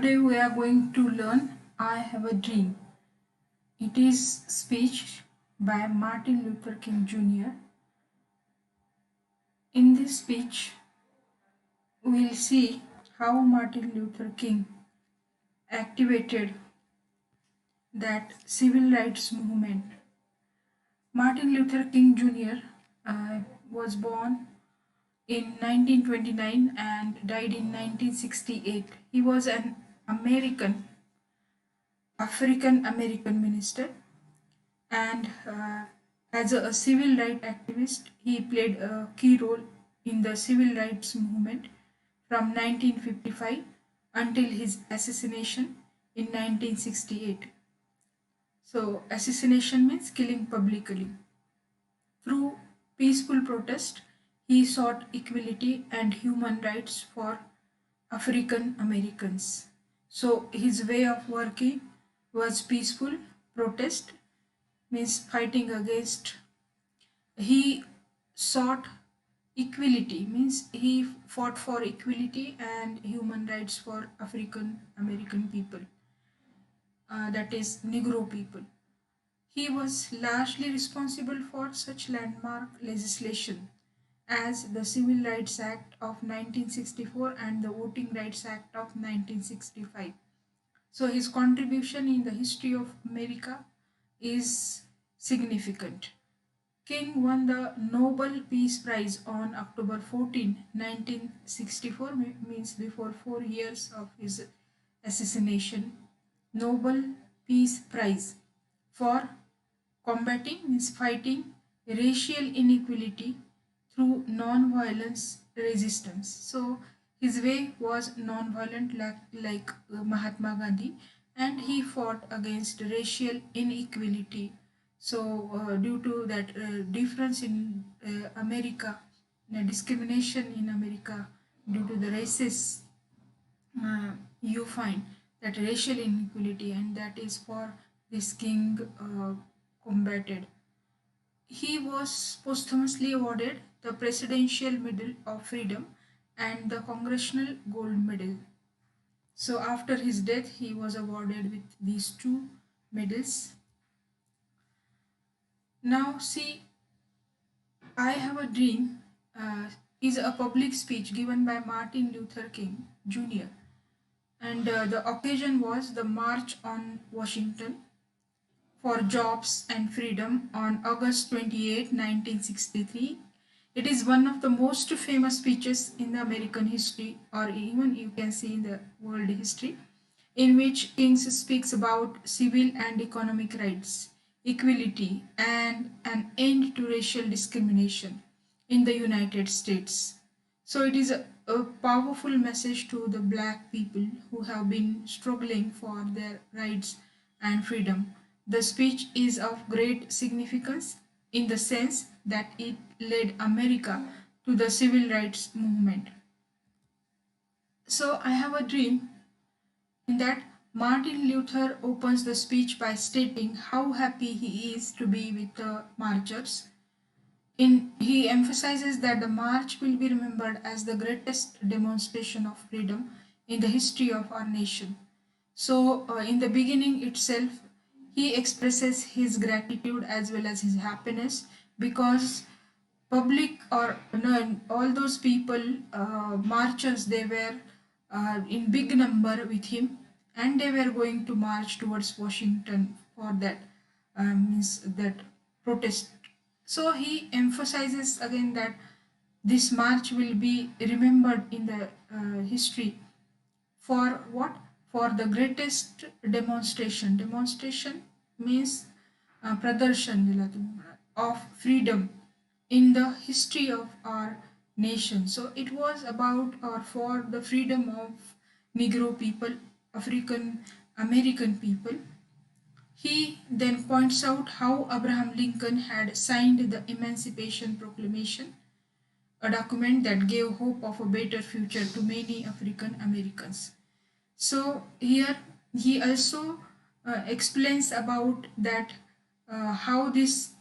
Today we are going to learn I Have a Dream. It is speech by Martin Luther King Jr. In this speech, we'll see how Martin Luther King activated that civil rights movement. Martin Luther King Jr. Was born in 1929 and died in 1968. He was an African American minister, and as a civil rights activist, he played a key role in the civil rights movement from 1955 until his assassination in 1968. So, assassination means killing publicly. Through peaceful protest, he sought equality and human rights for African Americans. So, his way of working was peaceful protest, means fighting against. He sought equality, means he fought for equality and human rights for African American people, that is Negro people. He was largely responsible for such landmark legislation as the Civil Rights Act of 1964 and the Voting Rights Act of 1965. So his contribution in the history of America is significant. King won the Nobel Peace Prize on October 14, 1964, means before 4 years of his assassination. Nobel Peace Prize for combating, means fighting racial inequality through non-violence resistance. So his way was non-violent, like Mahatma Gandhi, and he fought against racial inequality. So due to that difference in America, discrimination in America due to the races, you find that racial inequality, and that is for this king combated. He was posthumously awarded the Presidential Medal of Freedom and the Congressional Gold Medal. So after his death, he was awarded with these two medals. Now see, I Have a Dream is a public speech given by Martin Luther King Jr. And the occasion was the March on Washington for Jobs and Freedom on August 28, 1963. It is one of the most famous speeches in the American history, or even you can see in the world history, in which King speaks about civil and economic rights, equality, and an end to racial discrimination in the United States. So it is a powerful message to the black people who have been struggling for their rights and freedom. The speech is of great significance in the sense that it led America to the civil rights movement. So I have a dream in that Martin Luther opens the speech by stating how happy he is to be with the marchers. He emphasizes that the march will be remembered as the greatest demonstration of freedom in the history of our nation. So, in the beginning itself, he expresses his gratitude as well as his happiness because public, or no, all those people, marchers, they were in big number with him, and they were going to march towards Washington for that, means that protest. So he emphasizes again that this march will be remembered in the history for what? For the greatest demonstration. Demonstration means pradarshan of freedom in the history of our nation. So it was about or for the freedom of Negro people, African American people. He then points out how Abraham Lincoln had signed the Emancipation Proclamation, a document that gave hope of a better future to many African Americans. So here he also explains about that how this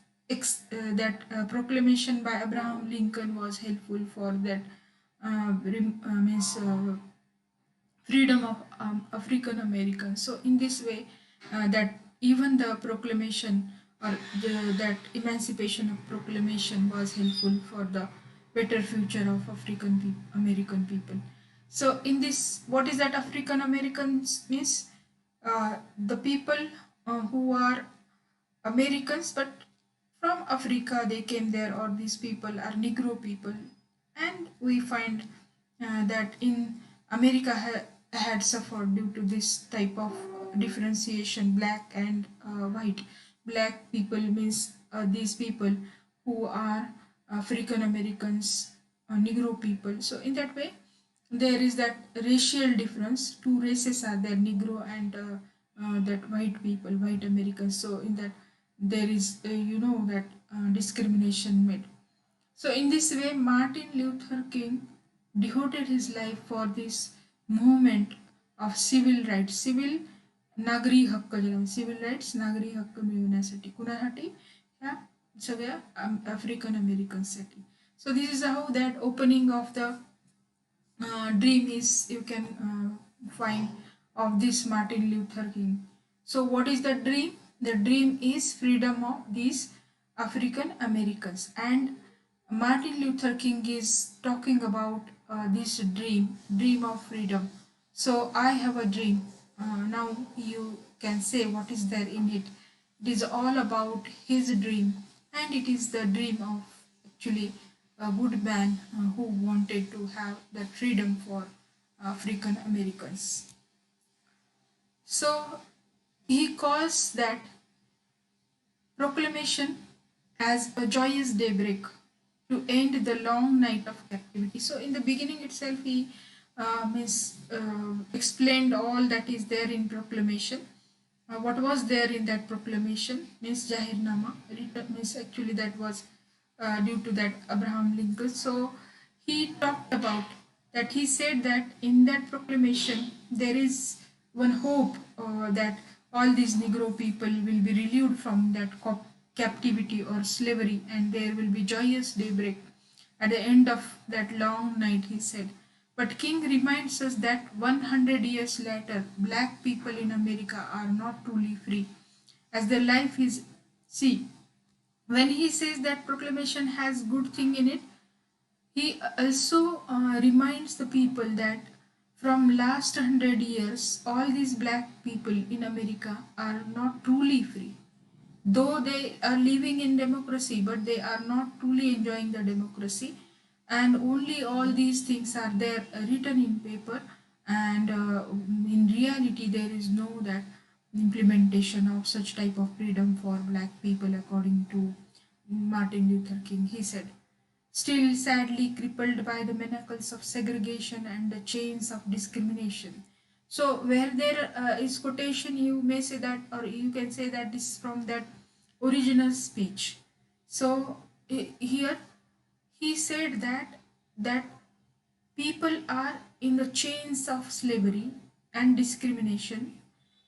proclamation by Abraham Lincoln was helpful for that means freedom of African Americans. So in this way, that even the proclamation or that emancipation of proclamation was helpful for the better future of American people. So in this, what is that African Americans means? The people who are Americans, but from Africa they came there, or these people are Negro people, and we find that in America had suffered due to this type of differentiation, black and white. Black people means these people who are African Americans, Negro people. So in that way, there is that racial difference. Two races are there, Negro and that white people, white Americans. So in that there is that discrimination made. So in this way, Martin Luther King devoted his life for this movement of civil rights, नागरी हक्क ज्याला civil rights नागरी हक्क मिळवण्यासाठी कुणासाठी ह्या सगळ्या African अमेरिकन्ससाठी. So this is how that opening of the dream is you can find of this Martin Luther King. So what is the dream? The dream is freedom of these African Americans, and Martin Luther King is talking about this dream of freedom. So I have a dream. Now you can say what is there in it. It is all about his dream, and it is the dream of actually a good man who wanted to have that freedom for African Americans. So he calls that proclamation as a joyous daybreak to end the long night of captivity. So in the beginning itself, he explained all that is there in proclamation. What was there in that proclamation means Jahirnama, means actually that was due to that Abraham Lincoln. So he talked about that. He said that in that proclamation there is one hope that all these Negro people will be relieved from that captivity or slavery, and there will be joyous daybreak at the end of that long night, he said. But King reminds us that 100 years later, black people in America are not truly free, as their life is. See, when he says that proclamation has good thing in it, he also reminds the people that from last 100 years, all these black people in America are not truly free. Though they are living in democracy, but they are not truly enjoying the democracy, and only all these things are there written in paper, and in reality there is no that implementation of such type of freedom for black people according to Martin Luther King. He said, still sadly crippled by the manacles of segregation and the chains of discrimination. So where there is quotation, you may say that, or you can say that this is from that original speech. So here he said that people are in the chains of slavery and discrimination.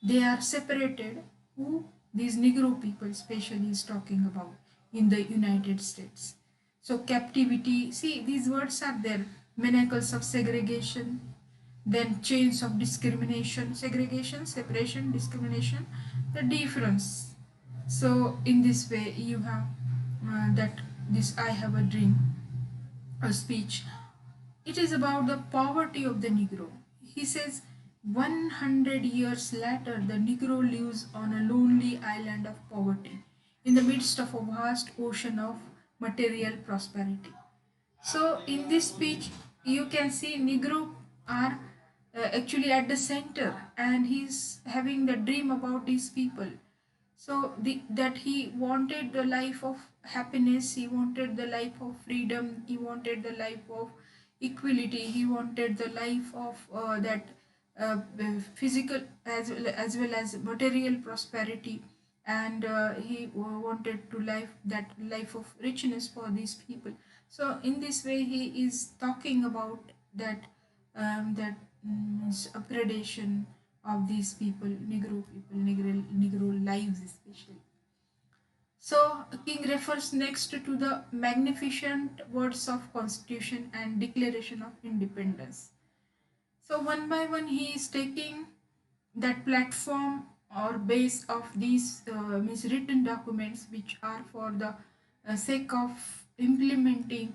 They are separated. Who? These Negro people, especially, is talking about in the United States. So captivity. See, these words are there. Manacles of segregation, then chains of discrimination, segregation, separation, discrimination, the difference. So in this way, you have that this I have a dream, a speech. It is about the poverty of the Negro. He says, 100 years later, the Negro lives on a lonely island of poverty in the midst of a vast ocean of material prosperity. So, in this speech, you can see Negro are actually at the center, and he's having the dream about these people. So that he wanted the life of happiness, he wanted the life of freedom, he wanted the life of equality, he wanted the life of that physical as well as material prosperity, and he wanted to life that life of richness for these people. So in this way he is talking about that upgradation of these people, Negro lives especially. So King refers next to the magnificent words of Constitution and Declaration of Independence. So one by one, he is taking that platform or base of these means written documents, which are for the sake of implementing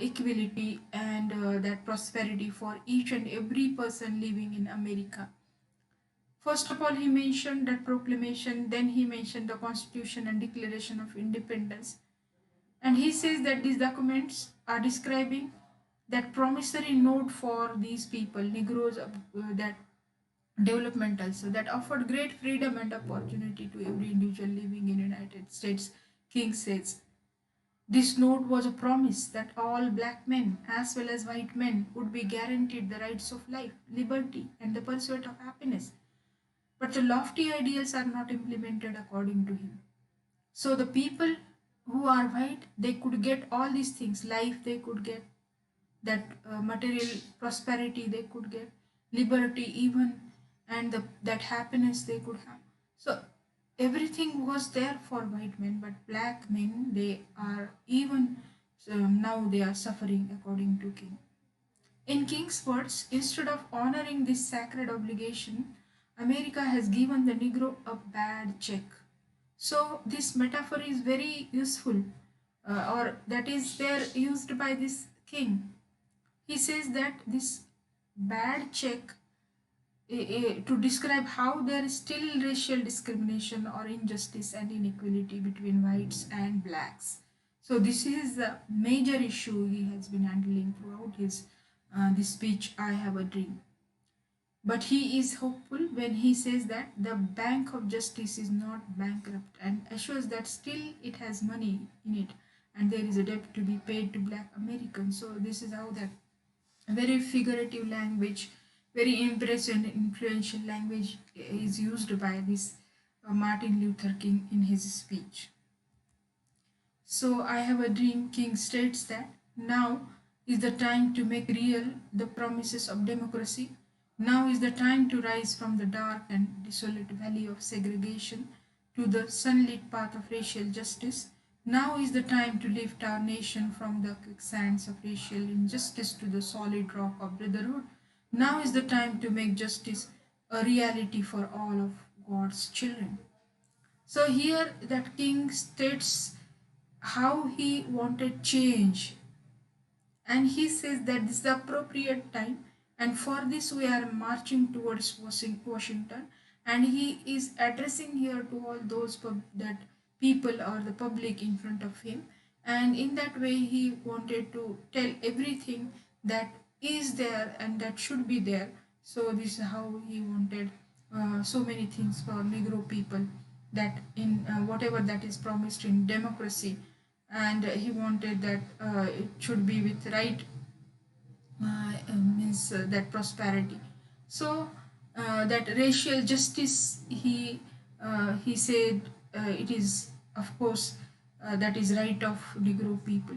equality and that prosperity for each and every person living in America. First of all, he mentioned that proclamation, then he mentioned the Constitution and Declaration of Independence. And he says that these documents are describing that promissory note for these people, Negroes, that development also, that offered great freedom and opportunity to every individual living in United States. King says this note was a promise that all black men as well as white men would be guaranteed the rights of life, liberty, and the pursuit of happiness. But the lofty ideals are not implemented according to him. So the people who are white, they could get all these things, life they could get, that material prosperity they could get, liberty even, and that happiness they could have. So everything was there for white men, but black men, they are even, now they are suffering according to king. In king's words, instead of honoring this sacred obligation, America has given the negro a bad check. So this metaphor is very useful, or that is there used by this king. He says that this bad check, to describe how there is still racial discrimination or injustice and inequality between whites and blacks. So this is the major issue he has been handling throughout his this speech, I Have a Dream. But he is hopeful when he says that the Bank of Justice is not bankrupt and assures that still it has money in it and there is a debt to be paid to black Americans. So this is how that very figurative language, very impressive and influential language is used by this Martin Luther King in his speech. So I Have a Dream King states that now is the time to make real the promises of democracy. Now is the time to rise from the dark and desolate valley of segregation to the sunlit path of racial justice. Now is the time to lift our nation from the quicksands of racial injustice to the solid rock of brotherhood. Now is the time to make justice a reality for all of God's children. So here that king states how he wanted change, and he says that this is the appropriate time, and for this we are marching towards Washington. And he is addressing here to all those that people or the public in front of him, and in that way he wanted to tell everything that is there and that should be there. So this is how he wanted so many things for Negro people, that in whatever that is promised in democracy, and he wanted that it should be with right, means that prosperity. So that racial justice, he said it is of course that is right of Negro people,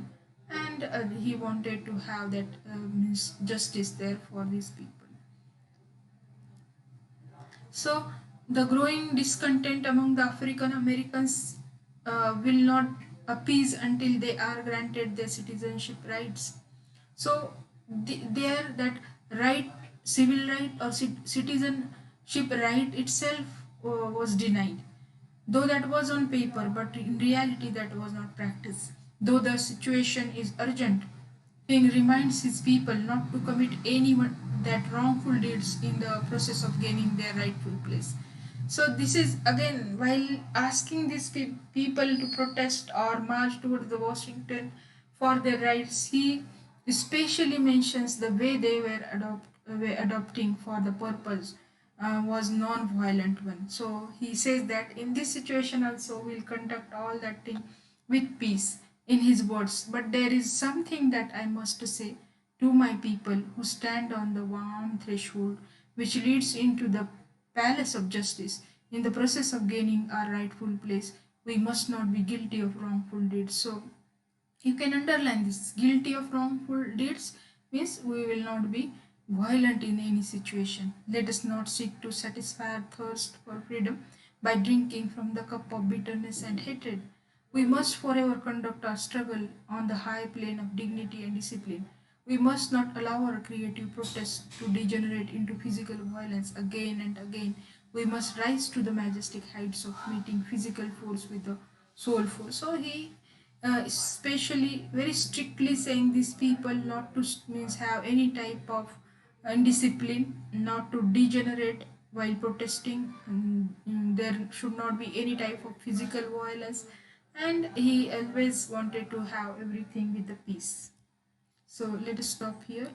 and he wanted to have that means justice there for these people. So the growing discontent among the African Americans will not appease until they are granted their citizenship rights. So there that right, civil right or citizenship right itself was denied. Though that was on paper, but in reality that was not practiced. Though the situation is urgent, King reminds his people not to commit any that wrongful deeds in the process of gaining their rightful place. So this is again while asking these people to protest or march towards the Washington for their rights, he especially mentions the way they were adopting for the purpose was non-violent one. So he says that in this situation also we'll conduct all that thing with peace, in his words. But there is something that I must say to my people who stand on the warm threshold which leads into the palace of justice. In the process of gaining our rightful place, we must not be guilty of wrongful deeds. So you can underline this, guilty of wrongful deeds means we will not be violent in any situation. Let us not seek to satisfy our thirst for freedom by drinking from the cup of bitterness and hatred. We must forever conduct our struggle on the high plane of dignity and discipline. We must not allow our creative protests to degenerate into physical violence again and again. We must rise to the majestic heights of meeting physical force with the soul force. So he especially very strictly saying these people not to means have any type of undiscipline, not to degenerate while protesting. There should not be any type of physical violence, and he always wanted to have everything with the peace. So let us stop here.